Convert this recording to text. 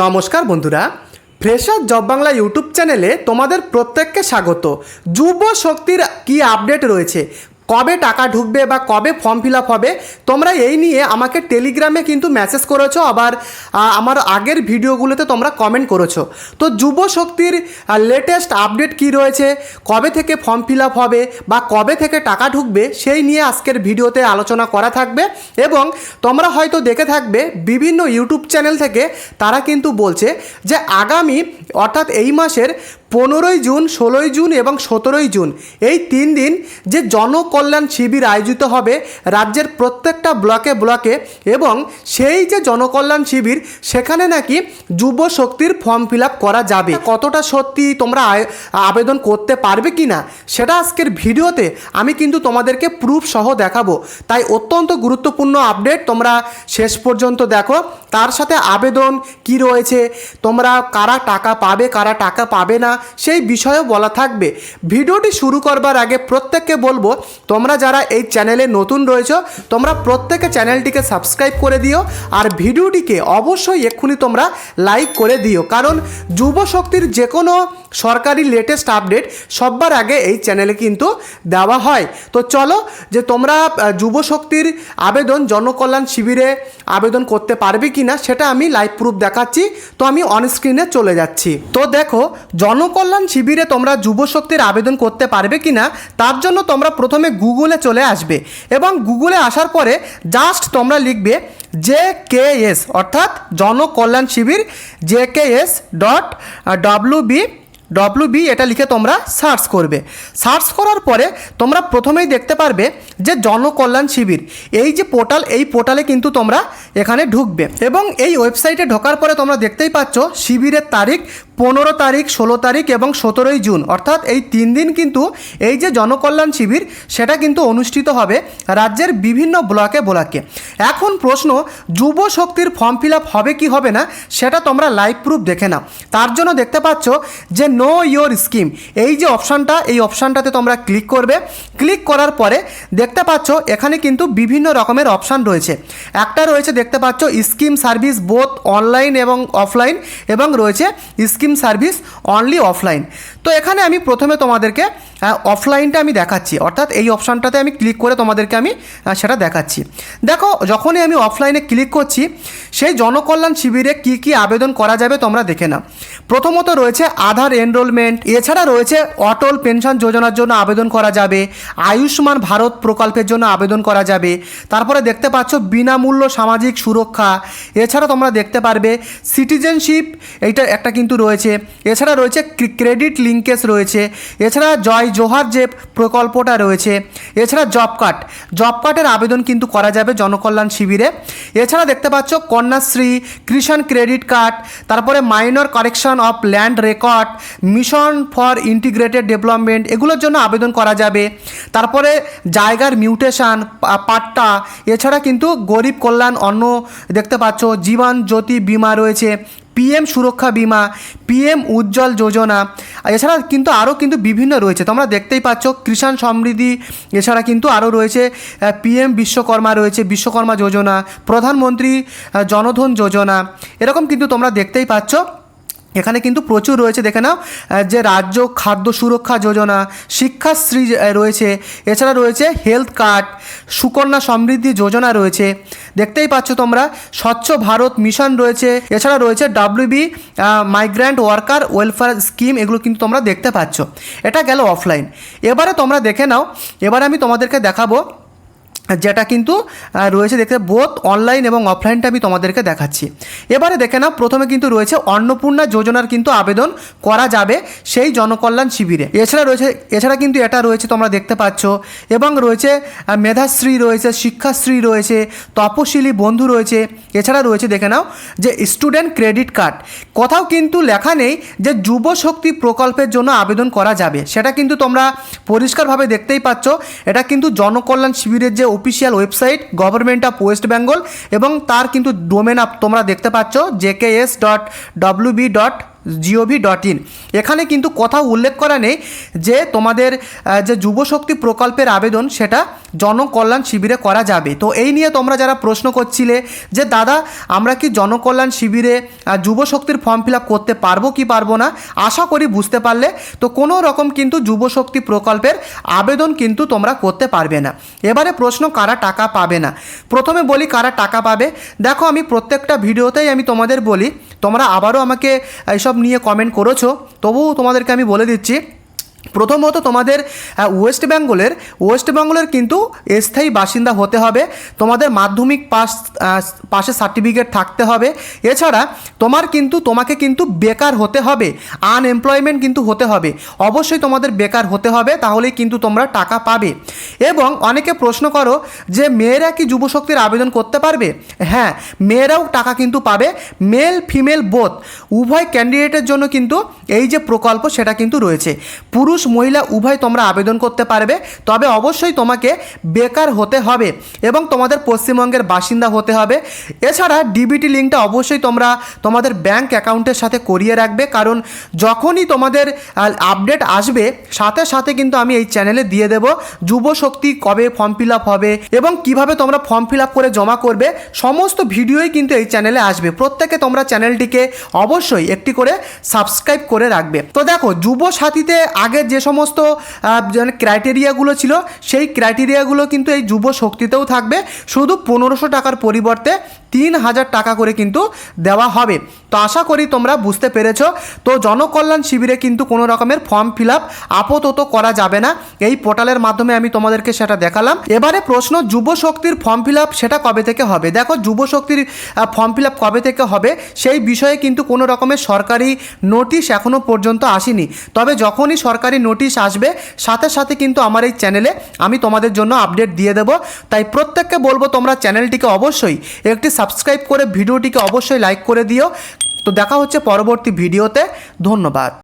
নমস্কার বন্ধুরা, fresher job Bangla YouTube চ্যানেলে তোমাদের প্রত্যেককে স্বাগত। যুব শক্তির কি আপডেট রয়েছে, কবে টাকা ঢুকবে বা কবে ফর্ম ফিল আপ হবে, তোমরা এই নিয়ে আমাকে টেলিগ্রামে কিন্তু মেসেজ করেছো, আবার আমার আগের ভিডিওগুলোতে তোমরা কমেন্ট করেছো। তো যুব শক্তির লেটেস্ট আপডেট কি রয়েছে, কবে থেকে ফর্ম ফিল আপ হবে বা কবে থেকে টাকা ঢুকবে, সেই নিয়ে আজকের ভিডিওতে আলোচনা করা থাকবে। এবং তোমরা হয়তো দেখে থাকবে বিভিন্ন ইউটিউব চ্যানেল থেকে তারা কিন্তু বলছে যে আগামী অর্থাৎ এই মাসের 15ই জুন, 16ই জুন এবং 17ই জুন এই 3 দিন যে জনকল্যাণ শিবির আয়োজিত হবে রাজ্যের প্রত্যেকটা ব্লকে ব্লকে, এবং সেই যে জনকল্যাণ শিবির সেখানে নাকি যুব শক্তির ফর্ম ফিল আপ করা যাবে। কতটা সত্যি, তোমরা আবেদন করতে পারবে কি না সেটা আজকের ভিডিওতে আমি কিন্তু তোমাদেরকে প্রুফ সহ দেখাবো। তাই অত্যন্ত গুরুত্বপূর্ণ আপডেট, তোমরা শেষ পর্যন্ত দেখো। তার সাথে আবেদন কি রয়েছে, তোমরা কারা টাকা পাবে কারা টাকা পাবে না সেই বিষয়েও বলা থাকবে। ভিডিওটি শুরু করবার আগে প্রত্যেককে বলবো, তোমরা যারা এই চ্যানেলে নতুন রয়েছো তোমরা প্রত্যেকে চ্যানেলটিকে সাবস্ক্রাইব করে দিও, আর ভিডিওটিকে অবশ্যই এক্ষুনি তোমরা লাইক করে দিও, কারণ যুব শক্তির যে কোনো সরকারি লেটেস্ট আপডেট সবার আগে এই চ্যানেলে কিন্তু দেওয়া হয়। তো চলো, যে তোমরা যুব শক্তির আবেদন জনকল্যাণ শিবিরে আবেদন করতে পারবে কি না সেটা আমি লাইভ প্রুফ দেখাচ্ছি। তো আমি অন স্ক্রিনে চলে যাচ্ছি। তো দেখো, জনকল্যাণ শিবিরে তোমরা যুব শক্তির আবেদন করতে পারবে কি না তার জন্য তোমরা প্রথমে গুগলে চলে আসবে, এবং গুগলে আসার পরে জাস্ট তোমরা লিখবে JKS অর্থাৎ জনকল্যাণ শিবির JKS.WB এটা লিখে তোমরা সার্চ করবে। সার্চ করার পরে তোমরা প্রথমেই দেখতে পারবে যে জনকল্যাণ শিবির এই যে পোর্টাল, এই পোর্টালে কিন্তু তোমরা এখানে ঢুকবে, এবং এই ওয়েবসাইটে ঢোকার পরে তোমরা দেখতেই পাচ্ছ শিবিরের তারিখ 15 তারিখ, 16 তারিখ এবং 17ই জুন, অর্থাৎ এই 3 দিন কিন্তু এই যে জনকল্যাণ শিবির সেটা কিন্তু অনুষ্ঠিত হবে রাজ্যের বিভিন্ন ব্লকে ব্লকে। এখন প্রশ্ন, যুব শক্তির ফর্ম ফিল আপ হবে কি হবে না সেটা তোমরা লাইভ প্রুফ দেখে নাও। তার জন্য দেখতে পাচ্ছ যে নো ইয়োর স্কিম এই যে অপশানটা, এই অপশানটাতে তোমরা ক্লিক করবে। ক্লিক করার পরে দেখতে পাচ্ছ এখানে কিন্তু বিভিন্ন রকমের অপশান রয়েছে। একটা রয়েছে দেখতে পাচ্ছ স্কিম সার্ভিস বোথ অনলাইন এবং অফলাইন, এবং রয়েছে স্কিম সার্ভিস অনলি অফলাইন। তো এখানে আমি প্রথমে তোমাদেরকে অফলাইনটা আমি দেখাচ্ছি, অর্থাৎ এই অপশানটাতে আমি ক্লিক করে তোমাদেরকে আমি সেটা দেখাচ্ছি। দেখো, যখনই আমি অফলাইনে ক্লিক করছি সেই জনকল্যাণ শিবিরে কি কি আবেদন করা যাবে তোমরা দেখে নাও। প্রথমত রয়েছে আধার এনরোলমেন্ট, এছাড়া রয়েছে অটল পেনশন যোজনার জন্য আবেদন করা যাবে, আয়ুষ্মান ভারত প্রকল্পের জন্য আবেদন করা যাবে, তারপরে দেখতে পাচ্ছ বিনামূল্য সামাজিক সুরক্ষা, এছাড়া তোমরা দেখতে পারবে সিটিজেনশিপ এইটা একটা কিন্তু রয়েছে, এছাড়া রয়েছে ক্রেডিট লিঙ্কেজ রয়েছে, এছাড়া জয় জোহার যে প্রকল্পটা রয়েছে, এছাড়া জব কার্ডের আবেদন কিন্তু করা যাবে জনকল্যাণ শিবিরে। এছাড়া দেখতে পাচ্ছ কন্যাশ্রী, কিষাণ ক্রেডিট কার্ড, তারপরে minor correction of land record, mission for integrated development এগুলোর জন্য আবেদন করা যাবে। তারপরে জায়গার মিউটেশন, পাট্টা, এছাড়া কিন্তু গরিব কল্যাণ অন্ন দেখতে পাচ্ছ, জীবন জ্যোতি বিমা রয়েছে, PM সুরক্ষা বিমা, PM উজ্জ্বল যোজনা, এছাড়া কিন্তু আরও কিন্তু বিভিন্ন রয়েছে তোমরা দেখতেই পাচ্ছ, কিষাণ সমৃদ্ধি, এছাড়া কিন্তু আরও রয়েছে PM বিশ্বকর্মা রয়েছে, বিশ্বকর্মা যোজনা, প্রধানমন্ত্রী জনধন যোজনা, এরকম কিন্তু তোমরা দেখতেই পাচ্ছ। এখানে কিন্তু প্রচুর রয়েছে, দেখে নাও যে রাজ্য খাদ্য সুরক্ষা যোজনা, শিক্ষাশ্রী রয়েছে, এছাড়া রয়েছে হেলথ কার্ড, সুকন্যা সমৃদ্ধি যোজনা রয়েছে, দেখতেই পাচ্ছ তোমরা স্বচ্ছ ভারত মিশন রয়েছে, এছাড়া রয়েছে WB migrant worker welfare scheme, এগুলো কিন্তু তোমরা দেখতে পাচ্ছ। এটা গেল অফলাইন। এবারে তোমরা দেখে নাও, এবারে আমি তোমাদেরকে দেখাবো যেটা কিন্তু রয়েছে দেখতে বোথ অনলাইন এবং অফলাইনটা আমি তোমাদেরকে দেখাচ্ছি। এবারে দেখে নাও, প্রথমে কিন্তু রয়েছে অন্নপূর্ণা যোজনার কিন্তু আবেদন করা যাবে সেই জনকল্যাণ শিবিরে। এছাড়া কিন্তু এটা রয়েছে তোমরা দেখতে পাচ্ছ, এবং রয়েছে মেধাশ্রী রয়েছে, শিক্ষাশ্রী রয়েছে, তপশিলি বন্ধু রয়েছে, এছাড়া রয়েছে দেখে নাও যে স্টুডেন্ট ক্রেডিট কার্ড। কোথাও কিন্তু লেখা নেই যে যুব শক্তি প্রকল্পের জন্য আবেদন করা যাবে, সেটা কিন্তু তোমরা পরিষ্কারভাবে দেখতেই পাচ্ছ। এটা কিন্তু জনকল্যাণ শিবিরের যে official website government of West Bengal, এবং তার কিন্তু ডোমেন তোমরা দেখতে পাচ্ছ JKS.WB. gov.in। এখানে কিন্তু কোথাও উল্লেখ করা নেই যে তোমাদের যে যুবশক্তি প্রকল্পের আবেদন সেটা জনকল্যাণ শিবিরে করা যাবে। তো এই নিয়ে তোমরা যারা প্রশ্ন করছিলে যে দাদা আমরা কি জনকল্যাণ শিবিরে যুবশক্তির ফর্ম ফিল আপ করতে পারবো কি পারবো না, আশা করি বুঝতে পারলে। তো কোনো রকম কিন্তু যুবশক্তি প্রকল্পের আবেদন কিন্তু তোমরা করতে পারবে না। এবারে প্রশ্ন কারা টাকা পাবে না। প্রথমে বলি কারা টাকা পাবে। দেখো আমি প্রত্যেকটা ভিডিওতেই আমি তোমাদের বলি, তোমরা আবারও আমাকে এইসব নিয়ে কমেন্ট করেছো, তবুও তোমাদেরকে আমি বলে দিচ্ছি। প্রথমত তোমাদের ওয়েস্ট বেঙ্গলের কিন্তু স্থায়ী বাসিন্দা হতে হবে, তোমাদের মাধ্যমিক পাশের সার্টিফিকেট থাকতে হবে। এছাড়া তোমাকে কিন্তু বেকার হতে হবে, আনএমপ্লয়মেন্ট কিন্তু হতে হবে, অবশ্যই তোমাদের বেকার হতে হবে, তাহলেই কিন্তু তোমরা টাকা পাবে। এবং অনেকে প্রশ্ন করো যে মেয়েরা কি যুবশক্তির আবেদন করতে পারবে? হ্যাঁ, মেয়েরাও টাকা কিন্তু পাবে, মেল ফিমেল বোথ উভয় ক্যান্ডিডেটের জন্য কিন্তু এই যে প্রকল্প সেটা কিন্তু রয়েছে। পুরুষ মহিলা উভয় তোমরা আবেদন করতে পারবে, তবে অবশ্যই তোমাকে বেকার হতে হবে এবং তোমাদের পশ্চিমবঙ্গের বাসিন্দা হতে হবে। এছাড়া ডিবিটি লিঙ্কটা অবশ্যই তোমরা তোমাদের ব্যাংক অ্যাকাউন্টের সাথে করিয়ে রাখবে, কারণ যখনই তোমাদের আপডেট আসবে সাথে সাথে কিন্তু আমি এই চ্যানেলে দিয়ে দেব যুবশক্তি কবে ফর্ম ফিল আপ হবে এবং কিভাবে তোমরা ফর্ম ফিল আপ করে জমা করবে, সমস্ত ভিডিওই কিন্তু এই চ্যানেলে আসবে। প্রত্যেকে তোমরা চ্যানেলটিকে অবশ্যই একটি করে সাবস্ক্রাইব করে রাখবে। তো দেখো যুবসাথীতে আগে যে সমস্ত ক্রাইটেরিয়াগুলো ছিল সেই ক্রাইটেরিয়াগুলো কিন্তু এই যুবশক্তিতেও থাকবে, শুধু 1500 টাকার পরিবর্তে 3000 টাকা করে কিন্তু দেওয়া হবে। তো আশা করি তোমরা বুঝতে পেরেছো। তো জনকল্যাণ শিবিরে কিন্তু কোনো রকমের ফর্ম ফিল আপ আপাতত করা যাবে না, এই পোর্টালের মাধ্যমে আমি তোমাদেরকে সেটা দেখালাম। এবারে প্রশ্ন যুবশক্তির ফর্ম ফিল আপ সেটা কবে থেকে হবে। দেখো যুবশক্তির ফর্ম ফিল আপ কবে থেকে হবে সেই বিষয়ে কিন্তু কোনো রকমের সরকারি নোটিশ এখনও পর্যন্ত আসেনি, তবে যখনই সরকারি নোটিশ আসবে সাথে সাথে কিন্তু আমার এই চ্যানেলে আমি তোমাদের জন্য আপডেট দিয়ে দেব। তাই প্রত্যেককে বলবো তোমরা চ্যানেলটিকে অবশ্যই একটি সাবস্ক্রাইব করে ভিডিওটিকে অবশ্যই লাইক করে দিও। তো দেখা হচ্ছে পরবর্তী ভিডিওতে, ধন্যবাদ।